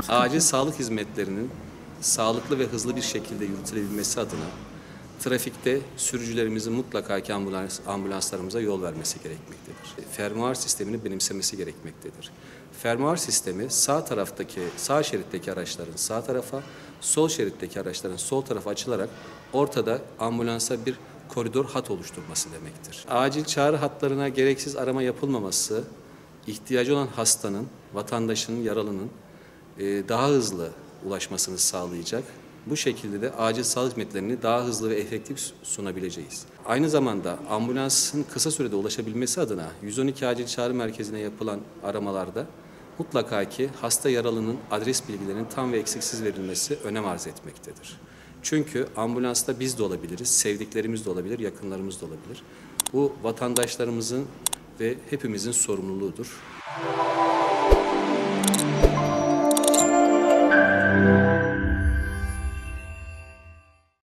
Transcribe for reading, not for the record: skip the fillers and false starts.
Acil sağlık hizmetlerinin sağlıklı ve hızlı bir şekilde yürütülebilmesi adına trafikte sürücülerimizin mutlaka ki ambulanslarımıza yol vermesi gerekmektedir. Fermuar sistemini benimsemesi gerekmektedir. Fermuar sistemi sağ şeritteki araçların sağ tarafa, sol şeritteki araçların sol tarafa açılarak ortada ambulansa bir koridor hat oluşturması demektir. Acil çağrı hatlarına gereksiz arama yapılmaması, ihtiyacı olan hastanın, vatandaşın, yaralının daha hızlı ulaşmasını sağlayacak. Bu şekilde de acil sağlık hizmetlerini daha hızlı ve efektif sunabileceğiz. Aynı zamanda ambulansın kısa sürede ulaşabilmesi adına 112 acil çağrı merkezine yapılan aramalarda mutlaka ki hasta yaralının adres bilgilerinin tam ve eksiksiz verilmesi önem arz etmektedir. Çünkü ambulansta biz de olabiliriz, sevdiklerimiz de olabilir, yakınlarımız da olabilir. Bu vatandaşlarımızın ve hepimizin sorumluluğudur.